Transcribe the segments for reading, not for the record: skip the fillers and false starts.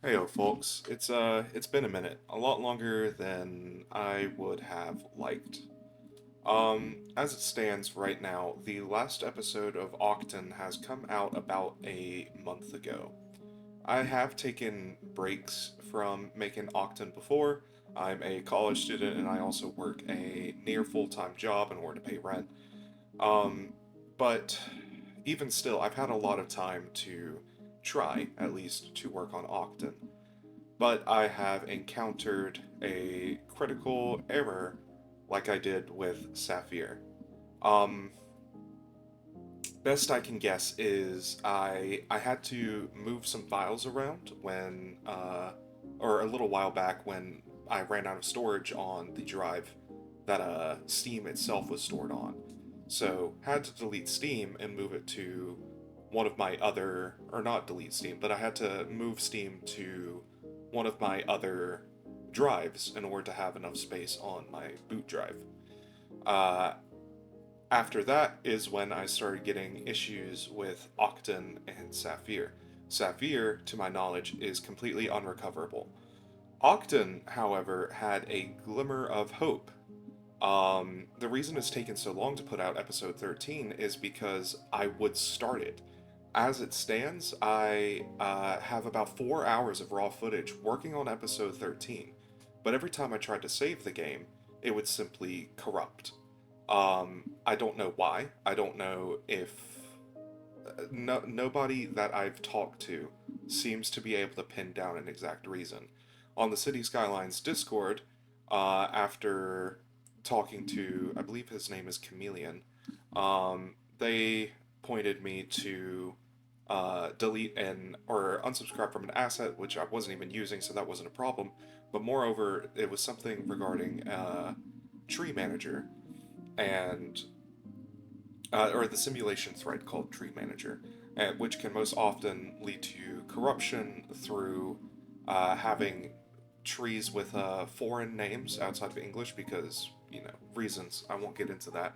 Heyo, folks. It's been a minute, a lot longer than I would have liked. As it stands right now, the last episode of Octon has come out about a month ago. I have taken breaks from making Octon before. I'm a college student and I also work a near full-time job in order to pay rent. Um, but even still, I've had a lot of time to try, at least, to work on Octon, but I have encountered a critical error like I did with Sapphire. Um, Best I can guess is I had to move some files around when or a little while back when I ran out of storage on the drive that Steam itself was stored on. So had to delete Steam and move it to one of my other, or not delete Steam, but I had to move Steam to one of my other drives in order to have enough space on my boot drive. Uh, After that is when I started getting issues with Octon and Sapphire. Sapphire, to my knowledge, is completely unrecoverable. Octon, however, had a glimmer of hope. The reason it's taken so long to put out episode 13 is because I would start it. As it stands, I have about 4 hours of raw footage working on episode 13, but every time I tried to save the game, it would simply corrupt. I don't know why. I don't know if nobody that I've talked to seems to be able to pin down an exact reason. On the City Skylines Discord, after talking to, I believe his name is Chameleon, they pointed me to delete an or unsubscribe from an asset which I wasn't even using, so that wasn't a problem. But moreover, it was something regarding Tree Manager and or the simulation thread called Tree Manager, which can most often lead to corruption through having trees with foreign names outside of English because, reasons. I won't get into that.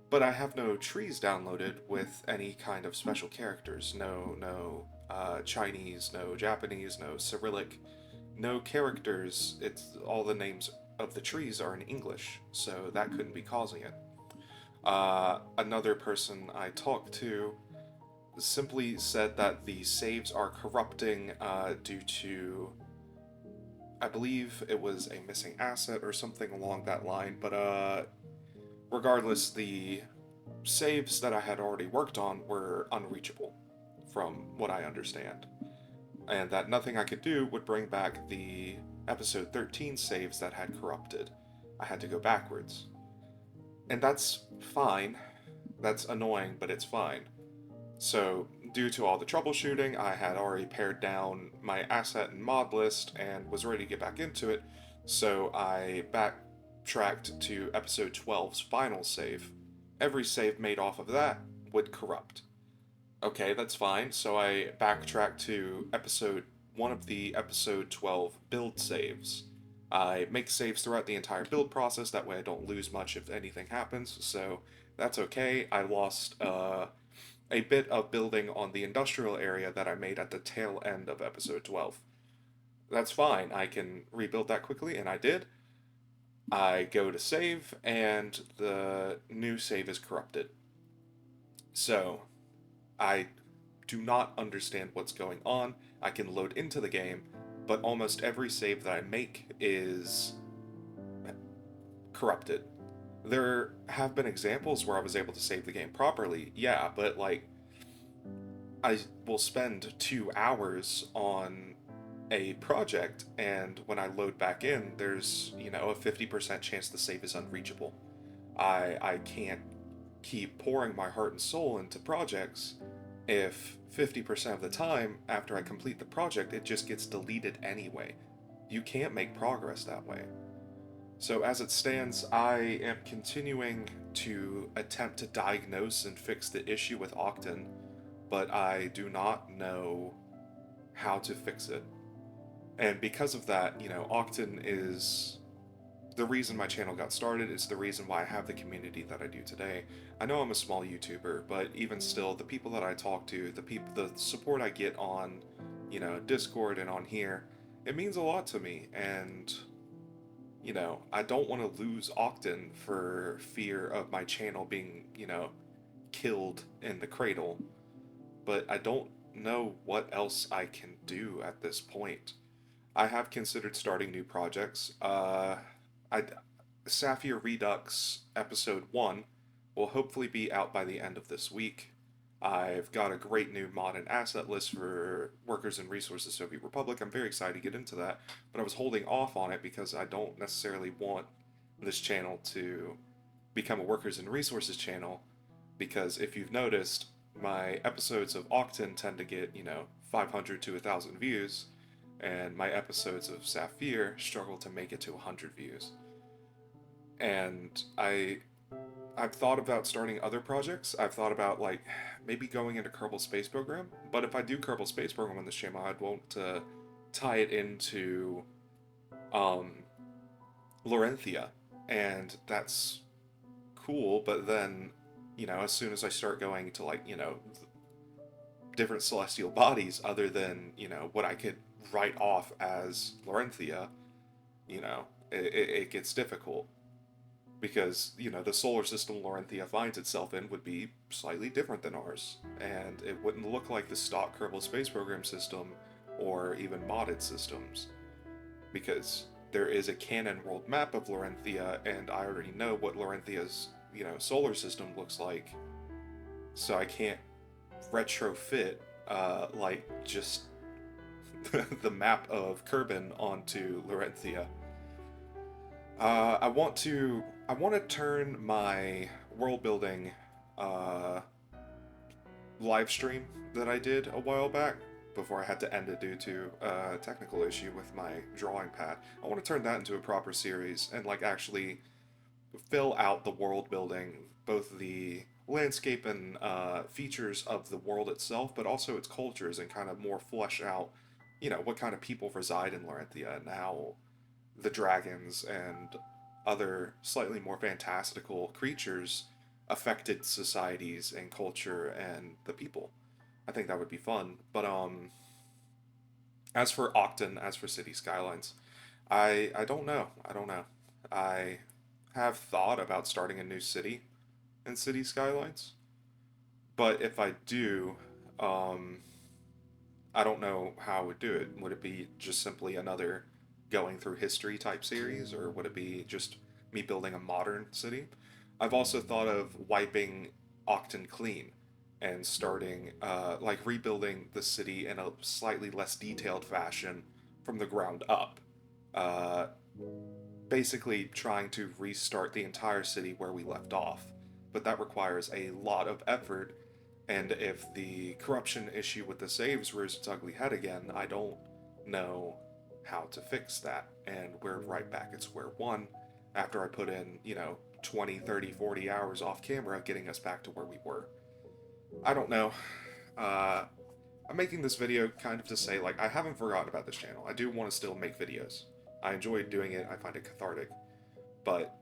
But I have no trees downloaded with any kind of special characters. No Chinese, no Japanese, no Cyrillic, no characters. It's all the names of the trees are in English, so that couldn't be causing it. Another person I talked to simply said that the saves are corrupting due to, I believe it was a missing asset or something along that line, but regardless, the saves that I had already worked on were unreachable, from what I understand, and that nothing I could do would bring back the episode 13 saves that had corrupted. I had to go backwards. And that's fine. That's annoying, but it's fine. So, due to all the troubleshooting, I had already pared down my asset and mod list and was ready to get back into it, so I backtracked to episode 12's final save. Every save made off of that would corrupt. Okay, that's fine, so I backtracked to episode one of the episode 12 build saves. I make saves throughout the entire build process, that way I don't lose much if anything happens, so that's okay. I lost a bit of building on the industrial area that I made at the tail end of episode 12. That's fine, I can rebuild that quickly, and I did. I go to save, and the new save is corrupted. So, I do not understand what's going on. I can load into the game, but almost every save that I make is corrupted. There have been examples where I was able to save the game properly, yeah, but like I will spend 2 hours on a project, and when I load back in, there's, a 50% chance the save is unreachable. I can't keep pouring my heart and soul into projects if 50% of the time after I complete the project it just gets deleted anyway. You can't make progress that way. So as it stands, I am continuing to attempt to diagnose and fix the issue with Octon, but I do not know how to fix it. And because of that, Octon is the reason my channel got started. It's the reason why I have the community that I do today. I know I'm a small YouTuber, but even still, the people that I talk to, the support I get on, Discord and on here, it means a lot to me. And, I don't want to lose Octon for fear of my channel being, killed in the cradle. But I don't know what else I can do at this point. I have considered starting new projects. I Sapphire Redux episode 1 will hopefully be out by the end of this week. I've got a great new mod and asset list for Workers and Resources Soviet Republic. I'm very excited to get into that, but I was holding off on it because I don't necessarily want this channel to become a Workers and Resources channel, because if you've noticed, my episodes of Octon tend to get, 500 to 1,000 views, and my episodes of Sapphire struggle to make it to 100 views. And I've thought about starting other projects. I've thought about like maybe going into Kerbal Space Program. But if I do Kerbal Space Program on this channel, I'd want to tie it into um, Laurentia, and that's cool. But then, as soon as I start going to like different celestial bodies, other than what I could write off as Laurentia, it gets difficult, because the solar system Laurentia finds itself in would be slightly different than ours, and it wouldn't look like the stock Kerbal Space Program system or even modded systems, because there is a canon world map of Laurentia, and I already know what Laurentia's solar system looks like, so I can't retrofit like just the map of Kerbin onto Laurentia. I want to turn my world building uh, live stream that I did a while back before I had to end it due to a technical issue with my drawing pad. I want to turn that into a proper series and like actually fill out the world building, both the landscape and features of the world itself, but also its cultures, and kind of more flesh out, what kind of people reside in Laurentia and how the dragons and other slightly more fantastical creatures affected societies and culture and the people. I think that would be fun. But as for Octon, as for City Skylines, I don't know. I don't know. I have thought about starting a new city in City Skylines, but if I do, um, I don't know how I would do it. Would it be just simply another going through history type series, or would it be just me building a modern city? I've also thought of wiping Octon clean and starting, like, rebuilding the city in a slightly less detailed fashion from the ground up. Uh, Basically, trying to restart the entire city where we left off. But that requires a lot of effort, and if the corruption issue with the saves rears its ugly head again, I don't know how to fix that. And we're right back at square one after I put in, 20, 30, 40 hours off camera getting us back to where we were. I don't know. Uh, I'm making this video kind of to say, like, I haven't forgotten about this channel. I do want to still make videos. I enjoy doing it, I find it cathartic. But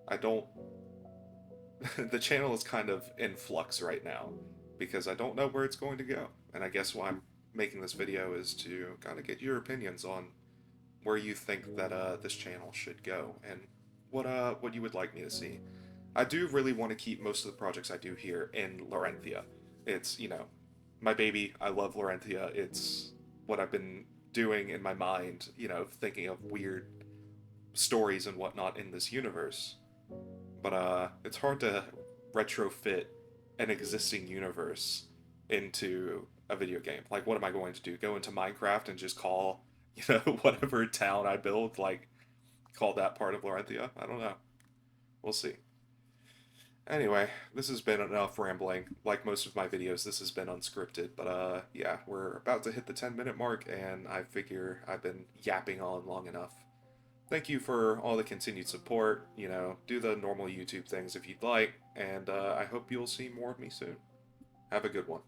I don't. The channel is kind of in flux right now because I don't know where it's going to go. And I guess why I'm making this video is to kind of get your opinions on where you think that this channel should go, and what you would like me to see. I do really want to keep most of the projects I do here in Laurentia. It's, my baby. I love Laurentia. It's what I've been doing in my mind, thinking of weird stories and whatnot in this universe. But it's hard to retrofit an existing universe into a video game. Like, what am I going to do? Go into Minecraft and just call, whatever town I build, like, call that part of Laurentia? I don't know. We'll see. Anyway, this has been enough rambling. Like most of my videos, this has been unscripted, but yeah, we're about to hit the 10-minute mark, and I figure I've been yapping on long enough. Thank you for all the continued support. Do the normal YouTube things if you'd like, and I hope you'll see more of me soon. Have a good one.